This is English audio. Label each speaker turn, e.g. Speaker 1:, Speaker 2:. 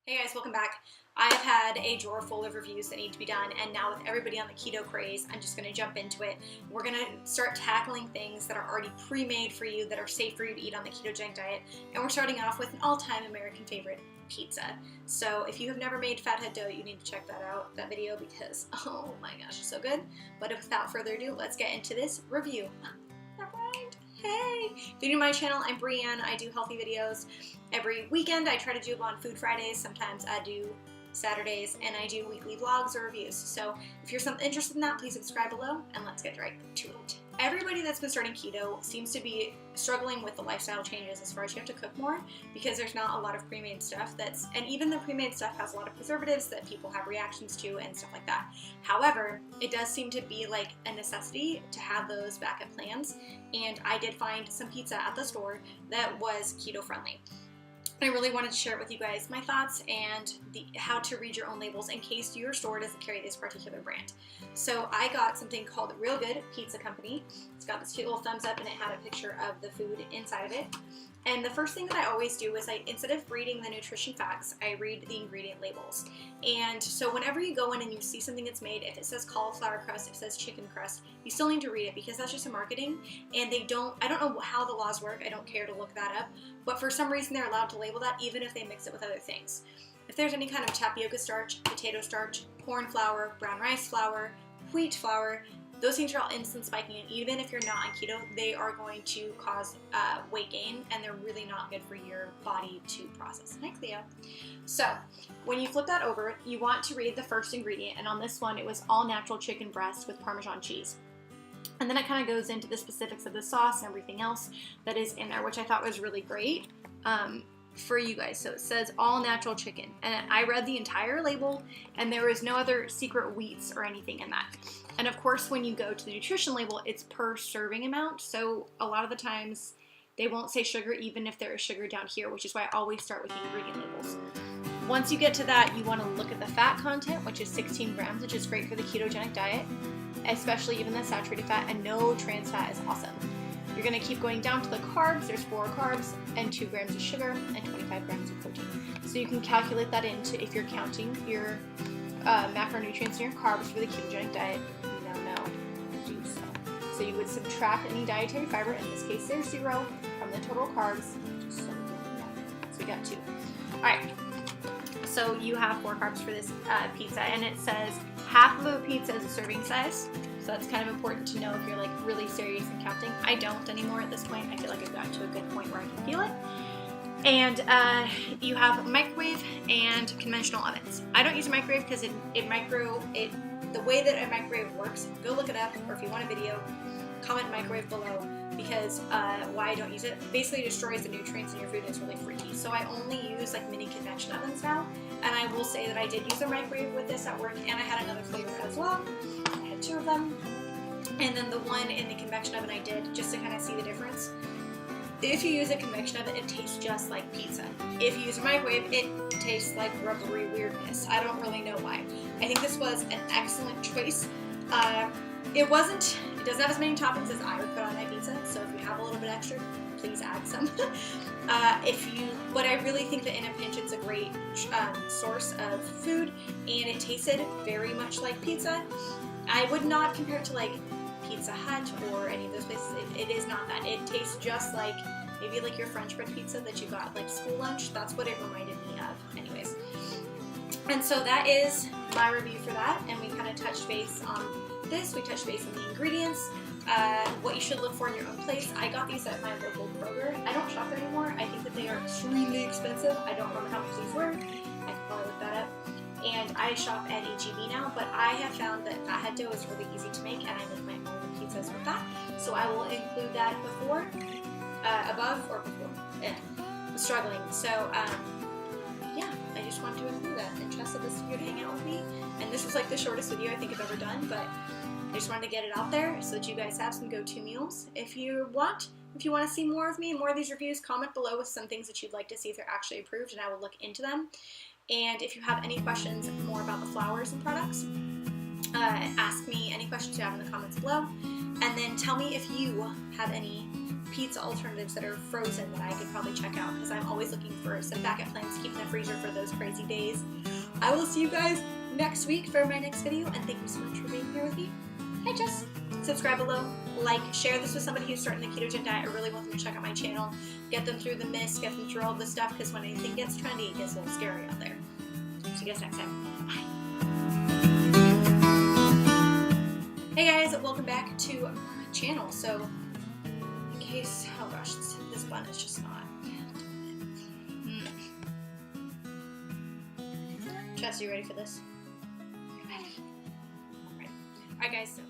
Speaker 1: Hey guys, welcome back. I have had a drawer full of reviews that need to be done, and now with everybody on the keto craze, I'm just going to jump into it. We're going to start tackling things that are already pre-made for you, that are safe for you to eat on the ketogenic diet, and we're starting off with an all-time American favorite, pizza. So if you have never made fathead dough, you need to check that video, because oh my gosh, it's so good. But without further ado, let's get into this review. Alright, hey! If you're new to my channel, I'm Brianne. I do healthy videos every weekend. I try to do them on Food Fridays. Sometimes I do Saturdays, and I do weekly vlogs or reviews. So if you're interested in that, please subscribe below, and let's get right to it. Everybody that's been starting keto seems to be struggling with the lifestyle changes as far as you have to cook more, because there's not a lot of pre-made stuff and even the pre-made stuff has a lot of preservatives that people have reactions to and stuff like that. However, it does seem to be like a necessity to have those backup plans, and I did find some pizza at the store that was keto friendly. I really wanted to share with you guys my thoughts and how to read your own labels in case your store doesn't carry this particular brand. So I got something called Real Good Pizza Company. It's got this cute little thumbs up, and it had a picture of the food inside of it. And the first thing that I always do is instead of reading the nutrition facts, I read the ingredient labels. And so whenever you go in and you see something that's made, if it says cauliflower crust, if it says chicken crust, you still need to read it, because that's just a marketing. And I don't know how the laws work. I don't care to look that up. But for some reason, they're allowed to label that even if they mix it with other things. If there's any kind of tapioca starch, potato starch, corn flour, brown rice flour, wheat flour, those things are all instant spiking, and even if you're not on keto, they are going to cause weight gain, and they're really not good for your body to process. Hi, Cleo. So when you flip that over, you want to read the first ingredient, and on this one, it was all natural chicken breast with Parmesan cheese. And then it kind of goes into the specifics of the sauce and everything else that is in there, which I thought was really great for you guys. So it says all natural chicken, and I read the entire label, and there was no other secret wheats or anything in that. And of course, when you go to the nutrition label, it's per serving amount. So a lot of the times they won't say sugar, even if there is sugar down here, which is why I always start with the ingredient labels. Once you get to that, you want to look at the fat content, which is 16 grams, which is great for the ketogenic diet, especially even the saturated fat, and no trans fat is awesome. You're going to keep going down to the carbs. There's 4 carbs and 2 grams of sugar and 25 grams of protein. So you can calculate that into, if you're counting your macronutrients and your carbs for the ketogenic diet. Do so. So you would subtract any dietary fiber, in this case there's 0, from the total carbs. Just so you know. So we got 2. All right. So you have 4 carbs for this pizza, and it says half of a pizza is a serving size. So that's kind of important to know if you're really serious in counting. I don't anymore at this point. I feel like I've gotten to a good point where I can feel it. And you have microwave and conventional ovens. I don't use a microwave because the way that a microwave works, go look it up, or if you want a video, comment microwave below, because why I don't use it, basically destroys the nutrients in your food and it's really freaky. So I only use mini convection ovens now, and I will say that I did use a microwave with this at work, and I had another flavor as well. I had 2 of them, and then the one in the convection oven I did just to kind of see the difference. If you use a convection oven, it tastes just like pizza. If you use a microwave, it tastes like rubbery weirdness. I don't really know why. I think this was an excellent choice. It doesn't have as many toppings as I would put on my pizza, so if you have a little bit extra, please add some. But I really think that in a pinch, it's a great source of food, and it tasted very much like pizza. I would not compare it to Pizza Hut or any of those places. It is not that. It tastes just like maybe your French bread pizza that you got school lunch. That's what it reminded me of anyways. And so that is my review for that, and we kind of touched base on this. We touched base on the ingredients, what you should look for in your own place. I got these at my local Kroger. I don't shop there anymore. I think that they are extremely expensive. I don't remember how much these were. I can probably look that up. And I shop at H-E-B now, but I have found that fathead dough is really easy to make, and I make my own pizzas with that. So I will include that above or before. Struggling. So, yeah, I just wanted to include that and trust that this is you to hang out with me. And this was the shortest video I think I've ever done, but I just wanted to get it out there so that you guys have some go-to meals. If you want to see more of me and more of these reviews, comment below with some things that you'd like to see if they're actually approved, and I will look into them. And if you have any questions more about the flours and products, ask me any questions you have in the comments below. And then tell me if you have any pizza alternatives that are frozen that I could probably check out, because I'm always looking for some backup plans to keep in the freezer for those crazy days. I will see you guys next week for my next video, and thank you so much for being here with me. Hi, Jess. Subscribe below, like, share this with somebody who's starting the ketogenic diet. I really want them to check out my channel, get them through the mist, get them through all this stuff, because when anything gets trendy, it gets a little scary out there. See you guys next time. Bye. Hey guys, welcome back to my channel. So, in case, oh gosh, this bun is just not. Jess, you ready for this? Ready. Alright, guys. So